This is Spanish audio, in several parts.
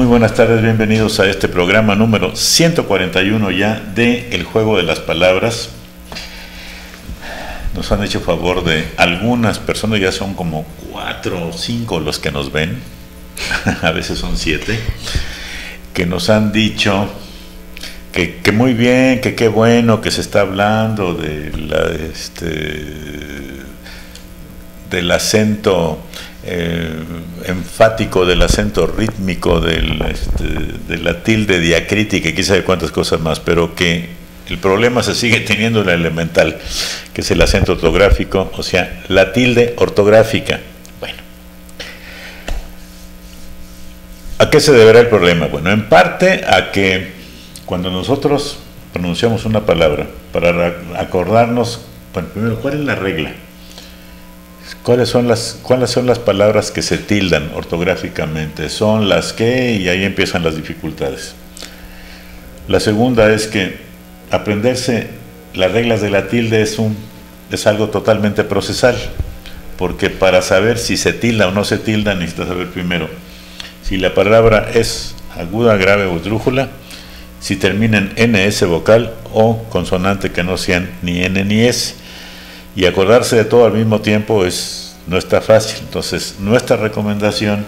buenas tardes, bienvenidos a este programa número 141 ya de El Juego de las Palabras. Nos han hecho favor de algunas personas, ya son como 4 o 5 los que nos ven, a veces son 7, que nos han dicho que muy bien, que qué bueno que se está hablando de del acento enfático, del acento rítmico, de la tilde diacrítica y quizá de cuántas cosas más, pero que el problema se sigue teniendo en la elemental, que es el acento ortográfico, o sea, la tilde ortográfica. Bueno, ¿a qué se deberá el problema? Bueno, en parte a que cuando nosotros pronunciamos una palabra, para acordarnos, bueno, primero, ¿cuál es la regla? ¿Cuáles son las palabras que se tildan ortográficamente? Son las que, y ahí empiezan las dificultades. La segunda es que aprenderse las reglas de la tilde es algo totalmente procesal, porque para saber si se tilda o no se tilda necesitas saber primero si la palabra es aguda, grave o esdrújula, si termina en NS vocal o consonante que no sean ni N ni S. Y acordarse de todo al mismo tiempo no está fácil. Entonces, nuestra recomendación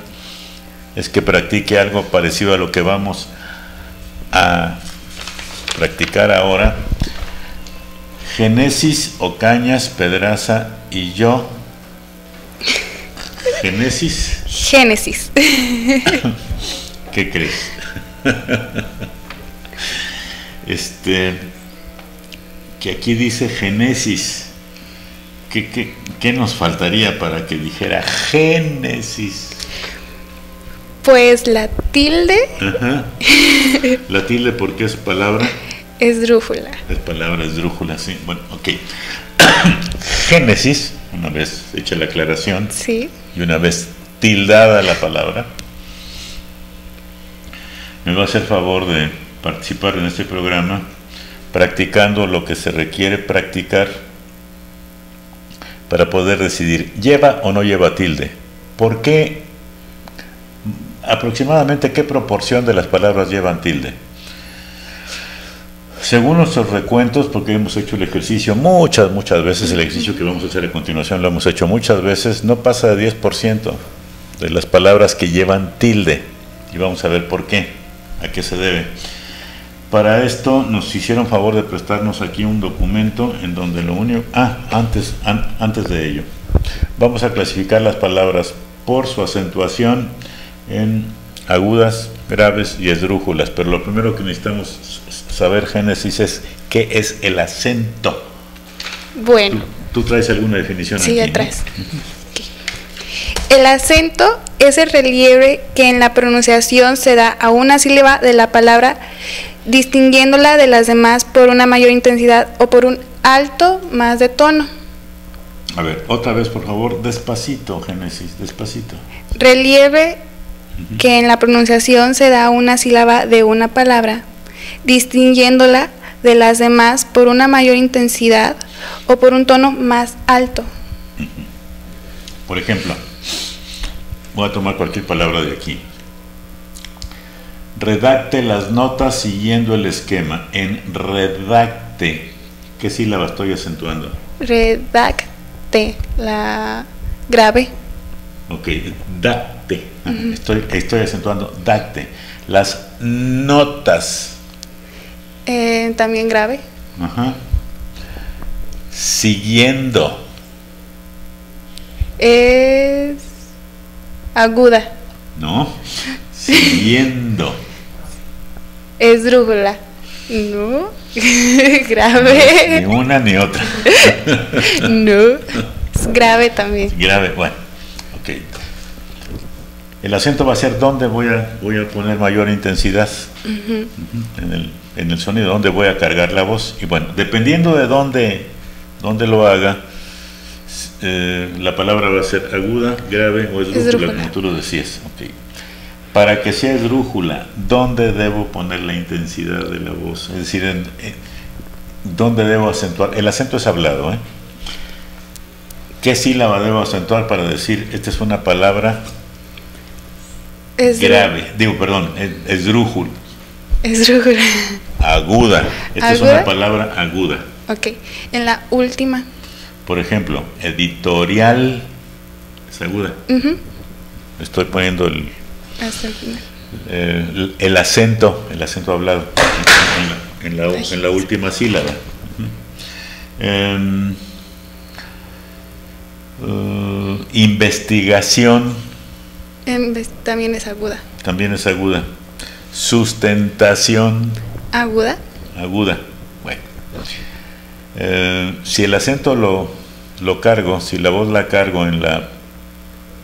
es que practique algo parecido a lo que vamos a practicar ahora. Génesis, Ocañas, Pedraza y yo. Génesis. Génesis. ¿Qué crees? Que aquí dice Génesis. ¿Qué nos faltaría para que dijera Génesis? Pues la tilde. Ajá. La tilde, porque es palabra Esdrújula. Es palabra esdrújula, sí. Bueno, ok. Génesis, una vez hecha la aclaración, sí, y una vez tildada la palabra, me va a hacer favor de participar en este programa practicando lo que se requiere practicar para poder decidir, ¿lleva o no lleva tilde? ¿Por qué? Aproximadamente, ¿qué proporción de las palabras llevan tilde? Según nuestros recuentos, porque hemos hecho el ejercicio muchas veces, el ejercicio que vamos a hacer a continuación lo hemos hecho muchas veces, no pasa de 10% de las palabras que llevan tilde. Y vamos a ver por qué, a qué se debe. Para esto nos hicieron favor de prestarnos aquí un documento en donde lo único... antes de ello, vamos a clasificar las palabras por su acentuación en agudas, graves y esdrújulas, pero lo primero que necesitamos saber, Génesis, es ¿qué es el acento? Bueno. ¿Tú traes alguna definición aquí? Sí, ya traes. Okay. El acento es el relieve que en la pronunciación se da a una sílaba de la palabra, distinguiéndola de las demás por una mayor intensidad o por un alto más de tono. A ver, otra vez, por favor, despacito, Génesis, despacito. Relieve que en la pronunciación se da a una sílaba de una palabra, distinguiéndola de las demás por una mayor intensidad o por un tono más alto. Por ejemplo, voy a tomar cualquier palabra de aquí. Redacte las notas siguiendo el esquema. En redacte, ¿qué sílaba estoy acentuando? Redacte, la grave. Ok, dacte. Estoy acentuando dacte. Las notas. También grave. Ajá. Siguiendo. Es aguda. No. Siguiendo. Esdrújula. No. Grave. Ni una ni otra. No. Es grave también. Grave, bueno. Ok. El acento va a ser donde voy a poner mayor intensidad en el sonido, donde voy a cargar la voz. Y bueno, dependiendo de dónde lo haga, la palabra va a ser aguda, grave o esdrújula, como tú lo decías. Okay. Para que sea esdrújula, ¿dónde debo poner la intensidad de la voz? Es decir, ¿dónde debo acentuar? El acento es hablado, ¿eh? ¿Qué sílaba debo acentuar para decir esta es una palabra grave, digo, perdón, esdrújula. Esdrújula. Aguda. Esta es una palabra aguda. Ok. En la última. Por ejemplo, editorial es aguda. Estoy poniendo hasta el final. El acento hablado en la última sílaba. Investigación. También es aguda. También es aguda. Sustentación. Aguda. Aguda. Bueno. Si el acento lo cargo, si la voz la cargo en la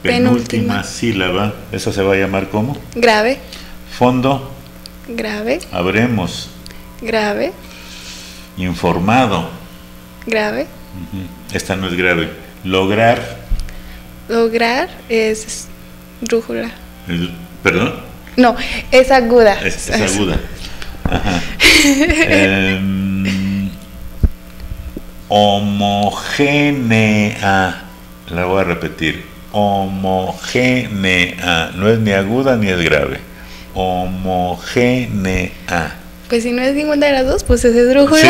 penúltima sílaba, esa se va a llamar ¿cómo? Grave. Fondo. Grave. Habremos. Grave. Informado. Grave. Esta no es grave. Lograr. Lograr es esdrújula. ¿Perdón? No, es aguda. Es aguda. Ajá. Homogénea. La voy a repetir. Homogénea. No es ni aguda ni es grave. Homogénea. Pues si no es ninguna de las dos, pues es esdrújula. Sí,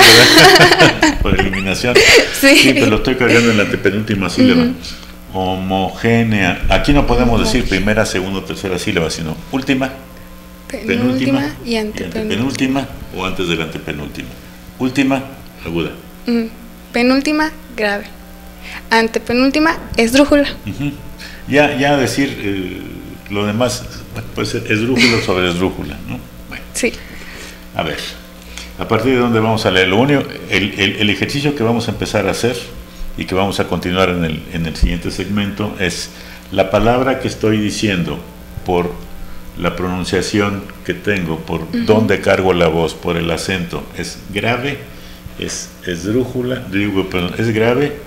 por eliminación. Sí, pero lo estoy cargando en la penúltima sílaba. Homogénea. Aquí no podemos decir primera, segunda o tercera sílaba, sino última, penúltima y antepenúltima o antes de la antepenúltima. Última, aguda. Penúltima, grave. Antepenúltima, esdrújula. Ya decir lo demás puede ser esdrújula sobre esdrújula, ¿no? Bueno. Sí. A ver, a partir de dónde vamos a leer. Lo único, el ejercicio que vamos a empezar a hacer y que vamos a continuar en el siguiente segmento es la palabra que estoy diciendo por la pronunciación que tengo, por dónde cargo la voz, por el acento. ¿Es grave? ¿Es esdrújula? Perdón, ¿es grave?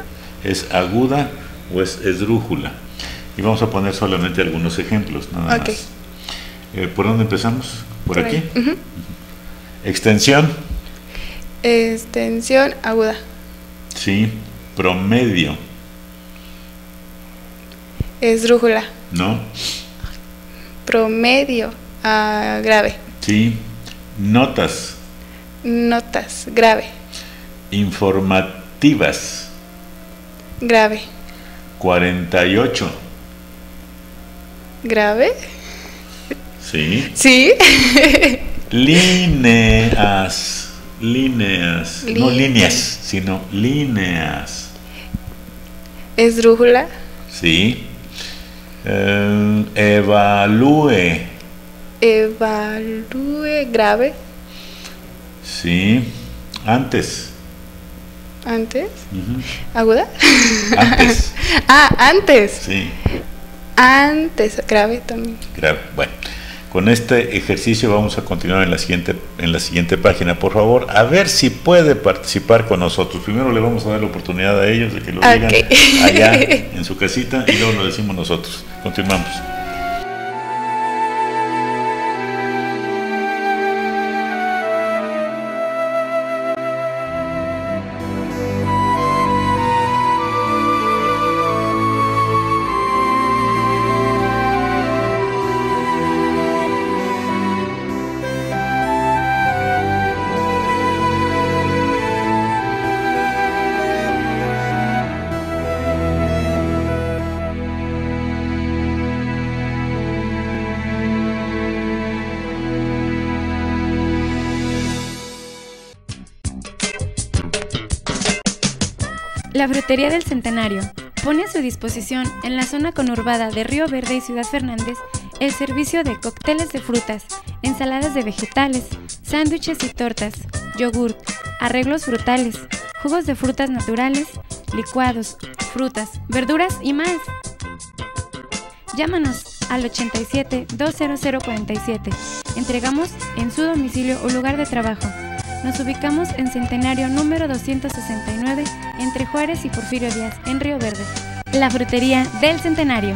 ¿Es aguda? ¿O es esdrújula? Y vamos a poner solamente algunos ejemplos, nada más. ¿Por dónde empezamos? ¿Por aquí? Extensión. Extensión aguda. Sí. Promedio. Esdrújula. No. Promedio grave. Sí. Notas. Notas grave. Informativas. Grave. 48. Grave. Sí. Sí. Líneas. No líneas, sino líneas. Esdrújula. Sí. Evalúe. Evalúe grave. Sí. Antes. Antes. Aguda. Antes. Antes. Sí. Antes, grave también. Grave. Bueno. Con este ejercicio vamos a continuar en la siguiente página. Por favor, a ver si puede participar con nosotros. Primero le vamos a dar la oportunidad a ellos de que lo digan allá en su casita y luego lo decimos nosotros. Continuamos. La Frutería del Centenario pone a su disposición en la zona conurbada de Río Verde y Ciudad Fernández el servicio de cócteles de frutas, ensaladas de vegetales, sándwiches y tortas, yogurt, arreglos frutales, jugos de frutas naturales, licuados, frutas, verduras y más. Llámanos al 87 20047. Entregamos en su domicilio o lugar de trabajo. Nos ubicamos en Centenario número 269, entre Juárez y Porfirio Díaz, en Río Verde. La Frutería del Centenario.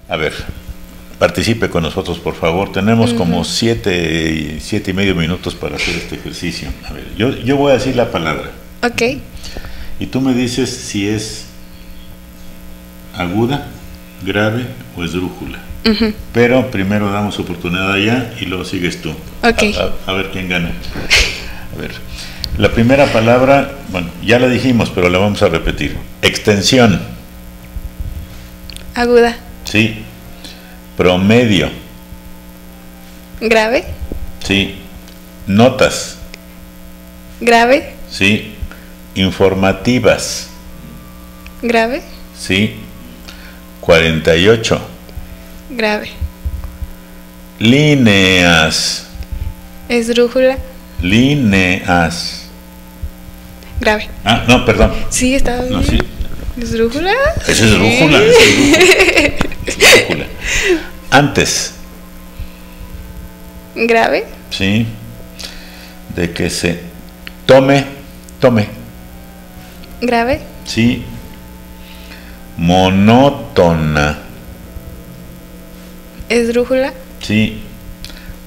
A ver, participe con nosotros, por favor. Tenemos como 7 y medio minutos para hacer este ejercicio. A ver, yo voy a decir la palabra. Ok. Y tú me dices si es aguda, grave o esdrújula. Pero primero damos oportunidad allá y luego sigues tú. Ok. A ver quién gana. A ver, la primera palabra, bueno, ya la dijimos, pero la vamos a repetir. Extensión. Aguda. Sí. Promedio. Grave. Sí. Notas. Grave. Sí. Informativas. Grave. Sí. 48. Grave. Líneas. Esdrújula. Líneas. Grave. Ah, no, perdón. Sí, estaba bien. No, sí. ¿Esdrújula? Es esdrújula. Sí. Es esdrújula. Antes. Grave. Sí. De que se tome. Grave. Sí. Monótona. Esdrújula. Sí.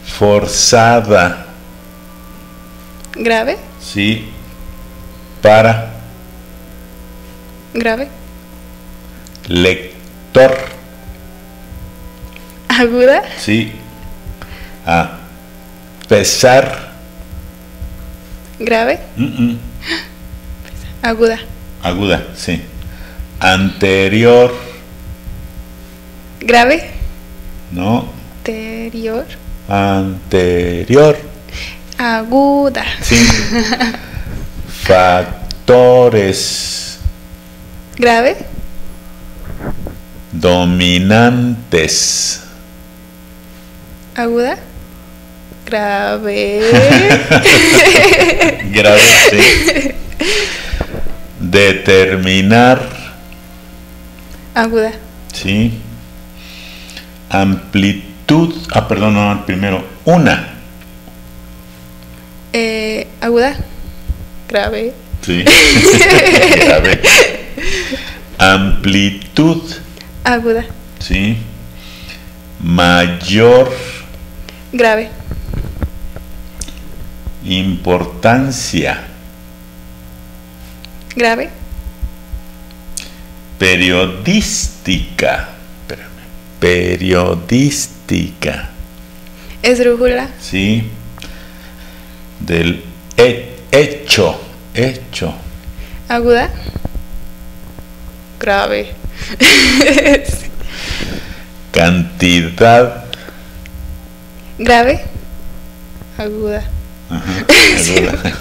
Forzada. Grave. Sí. Para. Grave. Lector. Aguda. Sí. A pesar. Grave. Aguda. Aguda, sí. Anterior. Grave. No. Anterior. Anterior. Aguda. Sí. Factores. Grave. Dominantes. Aguda. Grave. Grave, sí. Determinar. Aguda. Sí. Amplitud. Ah, perdón, no, primero. Una. Aguda. Grave. Sí. Grave. Amplitud. Aguda. Sí. Mayor. Grave. Importancia. Grave. Periodística. Espérame. Periodística. Esdrújula. Sí. Del hecho. Hecho. Aguda. Grave. Cantidad. Grave. Aguda. Ajá, aguda.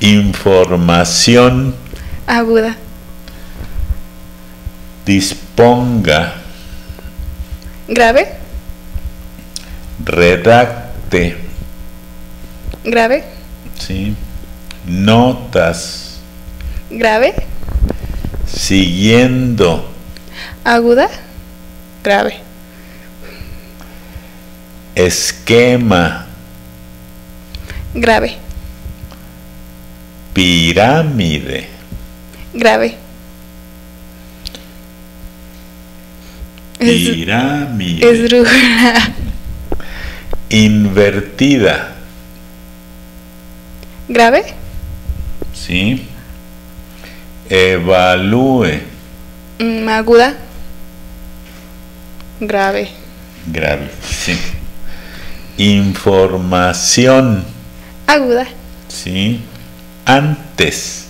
Información. Aguda. Disponga. Grave. Redacte. Grave. Sí. Notas. Grave. Siguiendo. Aguda. Grave. Esquema. Grave. Pirámide. Grave. Pirámide. Esdrújula. Invertida. Grave. Sí. Evalúe. Aguda. Grave. Grave. Sí. Información. Aguda. Sí. Antes.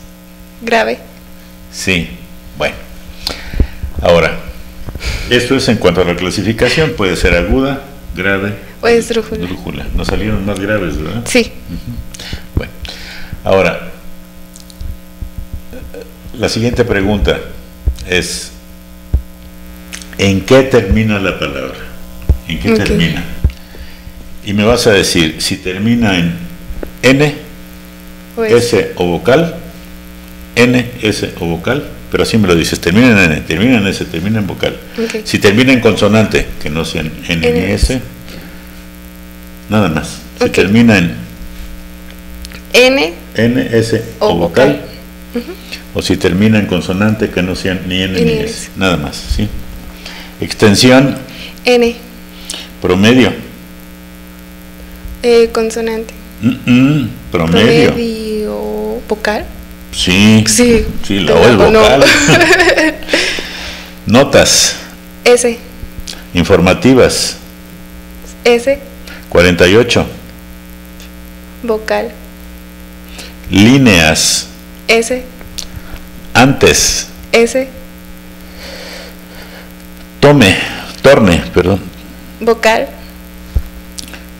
Grave. Sí. Bueno. Ahora, esto es en cuanto a la clasificación. Puede ser aguda, grave O esdrújula. esdrújula. Nos salieron más graves, ¿verdad? Sí. Bueno. Ahora, la siguiente pregunta es: ¿en qué termina la palabra? ¿En qué Ok. termina? Y me vas a decir si termina en N, O S o vocal, N, S o vocal, pero así me lo dices, termina en N, termina en S, termina en vocal. Ok. Si termina en consonante, que no sea en N ni N. S, nada más. Si Ok. termina en N N, S o o vocal, vocal. o si termina en consonante, que no sean ni N Ni ni S. S, nada más, ¿sí? Extensión. N. Promedio. Consonante. Promedio. Promedio. Vocal. Sí. Sí. Sí, la O es No. vocal. Notas. S. Informativas. S. 48. Vocal. Líneas. S. Antes. S. Torne, perdón. Vocal.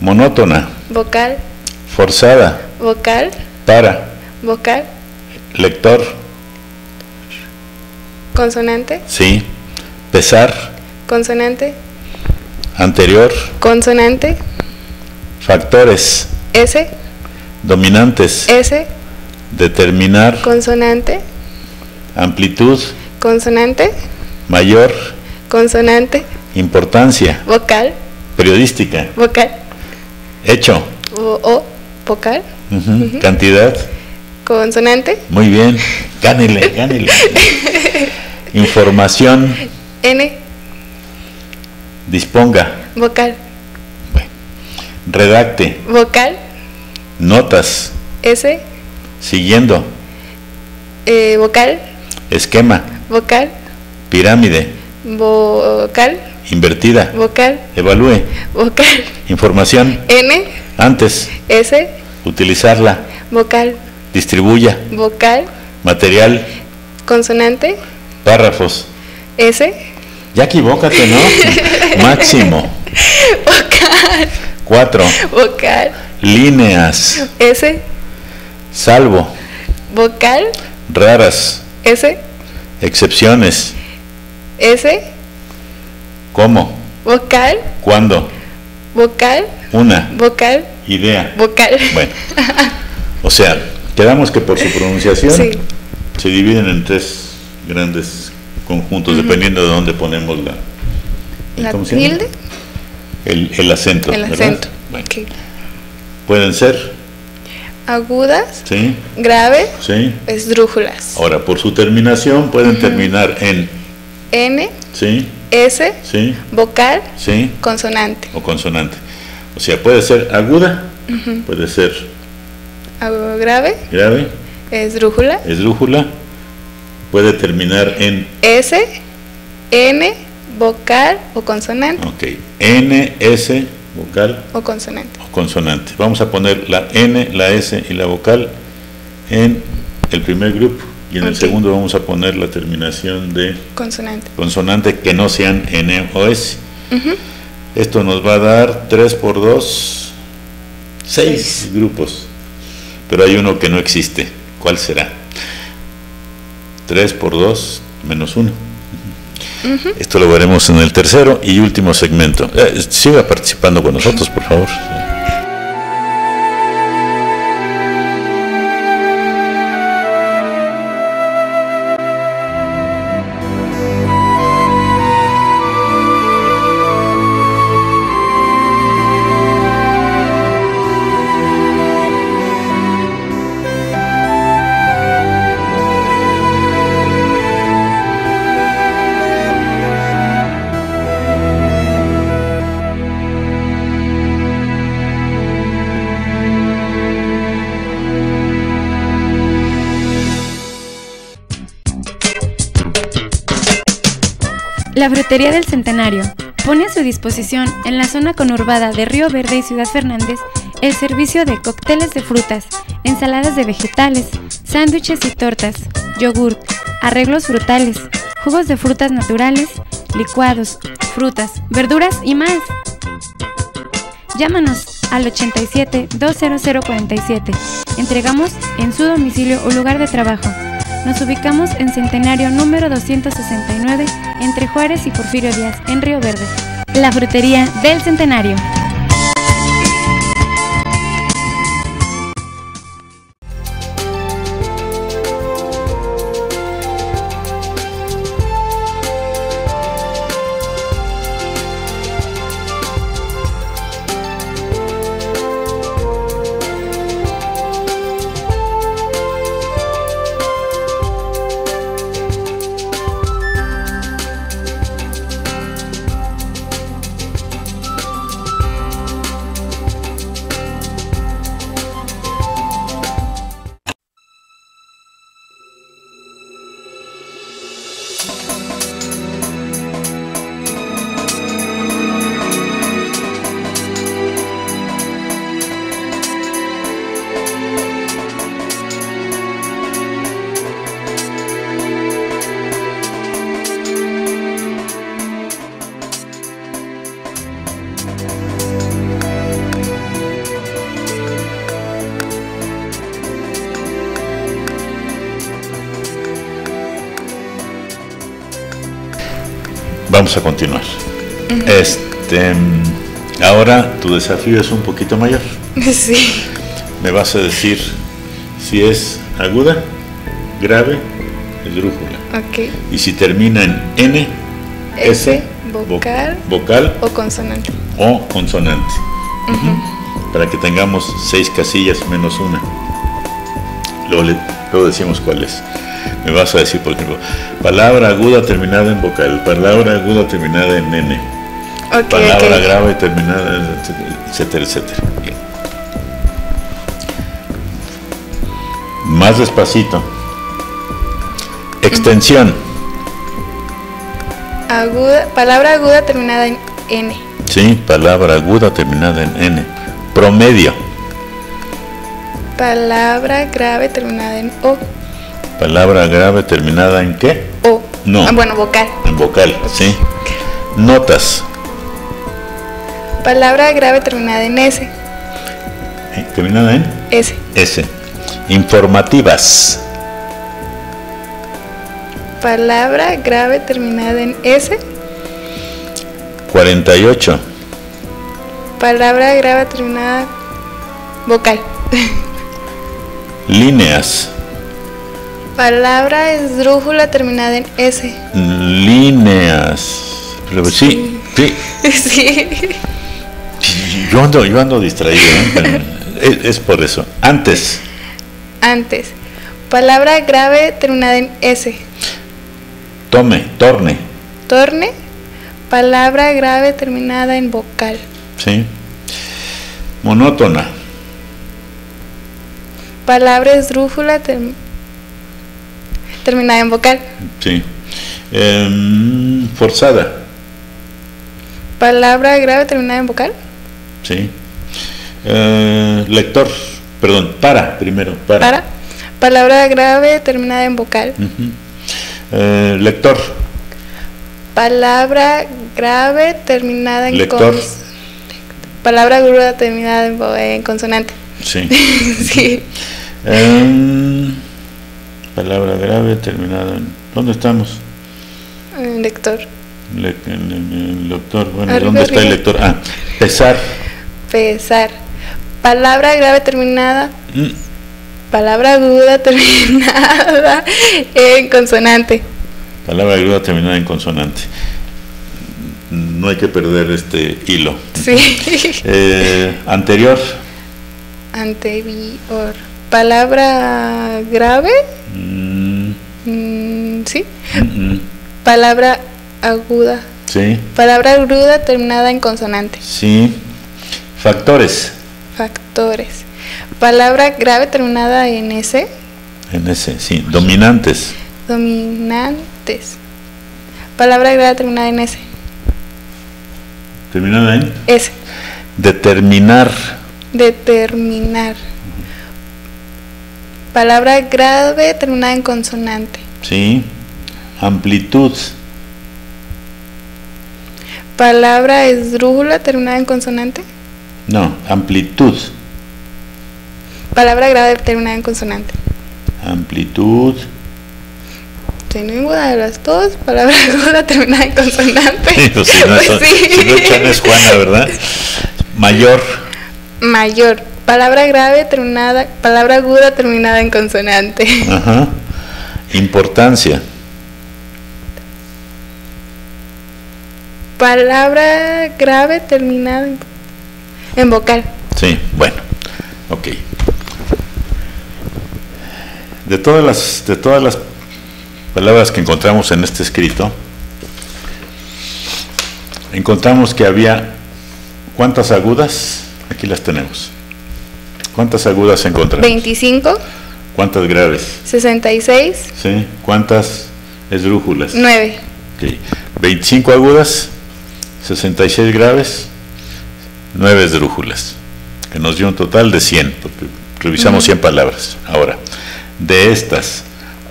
Monótona. Vocal. Forzada. Vocal. Para. Vocal. Lector. Consonante. Sí. Pesar. Consonante. Anterior. Consonante. Factores. S. Dominantes. S. Determinar. Consonante. Amplitud. Consonante. Mayor. Consonante. Importancia. Vocal. Periodística. Vocal. Hecho. O. Vocal. Cantidad. Consonante. Muy bien. Gánele. Información. N. Disponga. Vocal. Redacte. Vocal. Notas. S. Siguiendo. Vocal. Esquema. Vocal. Pirámide. Vocal. Invertida. Vocal. Evalúe. Vocal. Información. N. Antes. S. Utilizarla. Vocal. Distribuya. Vocal. Material. Consonante. Párrafos. S. Ya equivócate, ¿no? Máximo. Vocal. 4. Vocal. Líneas. S. Salvo. Vocal. Raras. S. Excepciones. S. ¿Cómo? Vocal. ¿Cuándo? Vocal. Una. Vocal. Idea. Vocal. Bueno. O sea, quedamos que por su pronunciación Sí. se dividen en 3 grandes conjuntos, dependiendo de dónde ponemos La ¿cómo se llama? tilde. El acento. El ¿verdad? acento. Bueno, Ok. pueden ser, Agudas. ¿sí? Grave. ¿Sí? Esdrújulas. Ahora, por su terminación pueden terminar en N. ¿sí? S. ¿Sí? Vocal. ¿Sí? Consonante. O consonante. O sea, puede ser aguda, puede ser Grave. grave, Esdrújula. esdrújula, puede terminar en S. N. Vocal o consonante. ok, N, S, vocal O consonante. o consonante. Vamos a poner la N, la S y la vocal en el primer grupo y en el Ok. segundo vamos a poner la terminación de Consonante. consonante que no sean N o S. Esto nos va a dar 3 por 2, 6 grupos, pero hay uno que no existe. ¿Cuál será? 3 por 2 menos 1. Esto lo veremos en el tercero y último segmento. Siga participando con nosotros, por favor. La Frutería del Centenario pone a su disposición en la zona conurbada de Río Verde y Ciudad Fernández el servicio de cócteles de frutas, ensaladas de vegetales, sándwiches y tortas, yogurt, arreglos frutales, jugos de frutas naturales, licuados, frutas, verduras y más. Llámanos al 87 20047. Entregamos en su domicilio o lugar de trabajo. Nos ubicamos en Centenario número 269, entre Juárez y Porfirio Díaz, en Río Verde. La Frutería del Centenario. Vamos a continuar. Ahora tu desafío es un poquito mayor. Sí. Me vas a decir si es aguda, grave, esdrújula. Ok. Y si termina en N, S, vocal o consonante. O consonante. Para que tengamos 6 casillas menos una. Luego decimos cuál es. Me vas a decir, por ejemplo, palabra aguda terminada en vocal, palabra aguda terminada en N, palabra grave terminada, etcétera, etcétera. Bien. Más despacito. Extensión. Aguda, palabra aguda terminada en N. Sí, palabra aguda terminada en N. Promedio. Palabra grave terminada en O. Palabra grave terminada en ¿qué? O. No. Bueno, vocal. En vocal, sí. Notas. Palabra grave terminada en S. ¿Terminada en? S. S. Informativas. Palabra grave terminada en S. 48. Palabra grave terminada vocal. Líneas. Palabra esdrújula terminada en S. Líneas. Sí, sí. Sí. Yo ando distraído, ¿eh? Es por eso. Antes. Palabra grave terminada en S. Torne. Torne. Palabra grave terminada en vocal. Sí. Monótona. Palabra esdrújula terminada en vocal. Sí. Forzada. Palabra grave terminada en vocal. Sí. Lector. Perdón, primero. Para. Palabra grave terminada en vocal. Lector. Palabra grave terminada en lector. Palabra aguda terminada en consonante. Sí. Sí. Palabra grave terminada en... ¿Dónde estamos? Lector. Lector. Bueno, ¿dónde está el lector? Pesar. Palabra grave terminada. Palabra aguda terminada en consonante. Palabra aguda terminada en consonante. No hay que perder este hilo. Sí. Anterior. Palabra grave. Sí. Palabra aguda. Sí. Palabra aguda terminada en consonante. Sí. Factores. Palabra grave terminada en S. En S, sí. Dominantes. Palabra grave terminada en S. ¿Terminada en? S. Determinar. Palabra grave terminada en consonante. Sí. Amplitud. Palabra esdrújula terminada en consonante. No, amplitud. Palabra grave terminada en consonante. Amplitud. Sin ninguna de las dos. Palabra aguda terminada en consonante. Si no echan es Juana, ¿verdad? Mayor. Palabra grave terminada. Palabra aguda terminada en consonante. Ajá. Importancia. Palabra grave terminada en vocal. Sí, bueno, ok. De todas las palabras que encontramos en este escrito, encontramos que había ¿cuántas agudas? Aquí las tenemos. ¿Cuántas agudas encontramos? 25. ¿Cuántas graves? 66. Sí. ¿Cuántas esdrújulas? 9. Okay. 25 agudas, 66 graves, 9 esdrújulas, que nos dio un total de 100, porque revisamos 100 palabras. Ahora, de estas,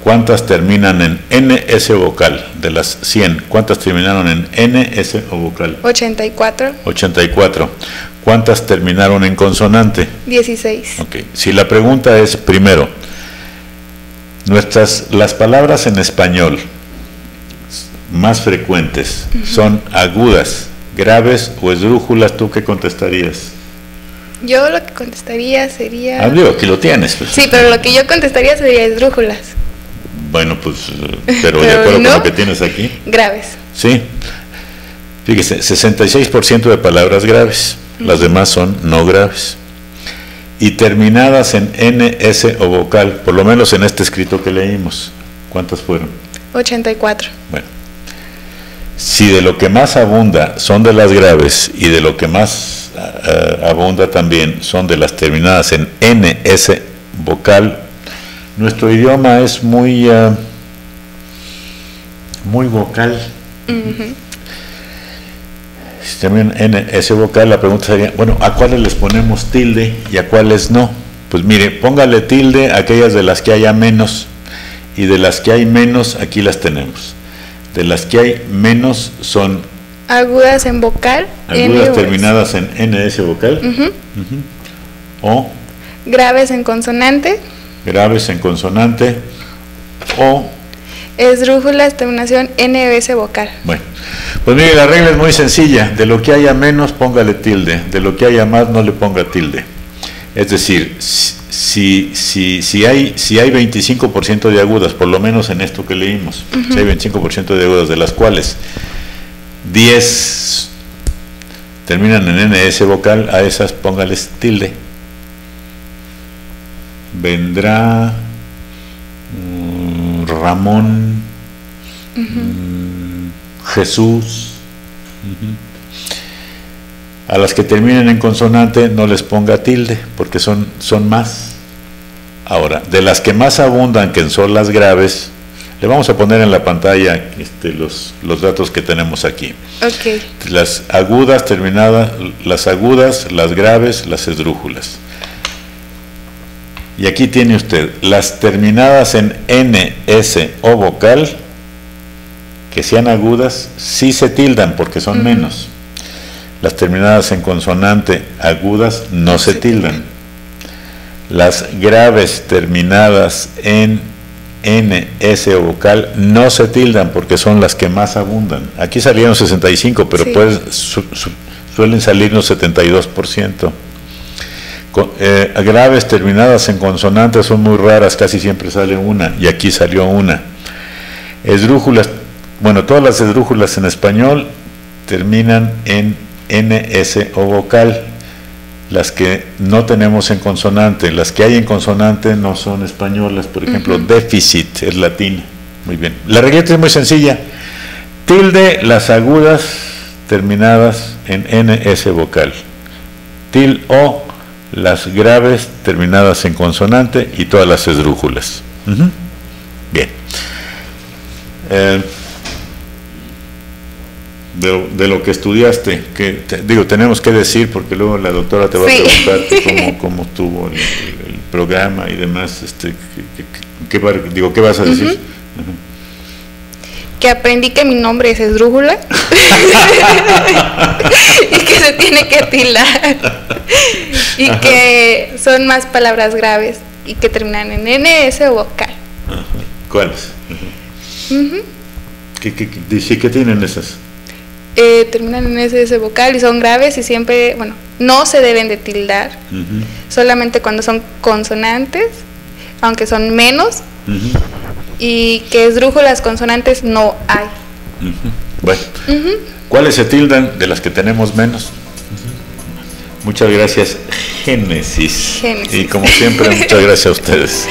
¿cuántas terminan en N, S o vocal? De las 100, ¿cuántas terminaron en N, S o vocal? 84. 84. ¿Cuántas terminaron en consonante? 16. Ok. Si la pregunta es, primero, las palabras en español, más frecuentes son agudas, graves o esdrújulas, ¿tú qué contestarías? Yo lo que contestaría sería... Digo, aquí lo tienes. Pues. Sí, pero lo que yo contestaría sería esdrújulas. Bueno, pues, pero de acuerdo con lo que tienes aquí. Graves. Sí. Fíjese, 66% de palabras graves, las demás son no graves. Y terminadas en N, S o vocal, por lo menos en este escrito que leímos. ¿Cuántas fueron? 84. Bueno, si de lo que más abunda son de las graves y de lo que más abunda también son de las terminadas en N, S, vocal, nuestro idioma es muy vocal. Si terminan en N, S vocal, la pregunta sería, bueno, ¿a cuáles les ponemos tilde y a cuáles no? Pues mire, póngale tilde a aquellas de las que haya menos, y de las que hay menos, aquí las tenemos. De las que hay menos son agudas en vocal, agudas terminadas en NS vocal, o graves en consonante, o esdrújulas terminación NS vocal. Bueno, pues mire, la regla es muy sencilla. De lo que haya menos, póngale tilde. De lo que haya más, no le ponga tilde. Es decir, si hay 25% de agudas, por lo menos en esto que leímos, si hay 25% de agudas, de las cuales 10 terminan en NS vocal, a esas póngales tilde. Vendrá Ramón, Jesús. A las que terminen en consonante no les ponga tilde, porque son más. Ahora, de las que más abundan, que son las graves, le vamos a poner en la pantalla los datos que tenemos aquí. Okay. Las agudas terminadas, las agudas, las graves, las esdrújulas. Y aquí tiene usted las terminadas en N, S o vocal, que sean agudas, sí se tildan porque son menos. Las terminadas en consonante agudas no se tildan. Las graves terminadas en N, S o vocal no se tildan porque son las que más abundan. Aquí salieron 65, pero suelen salirnos 72%. Graves terminadas en consonantes son muy raras, casi siempre sale una, y aquí salió una. Esdrújulas, bueno, todas las esdrújulas en español terminan en NS o vocal. Las que no tenemos en consonante, las que hay en consonante no son españolas. Por ejemplo, déficit es latina. Muy bien. La regleta es muy sencilla. Tilde las agudas terminadas en NS vocal. O las graves terminadas en consonante y todas las esdrújulas. Bien. De lo que estudiaste, que tenemos que decir, porque luego la doctora te va a preguntar cómo estuvo el programa y demás. ¿Qué vas a decir? Que aprendí que mi nombre es esdrújula y que se tiene que tildar y que son más palabras graves y que terminan en NS o vocal. ¿Cuáles? ¿Qué tienen esas? Terminan en SS vocal y son graves y siempre, bueno, no se deben de tildar, solamente cuando son consonantes, aunque son menos, y que esdrújulas consonantes no hay. Bueno, ¿cuáles se tildan de las que tenemos menos? Muchas gracias, Génesis. Y como siempre, muchas gracias a ustedes.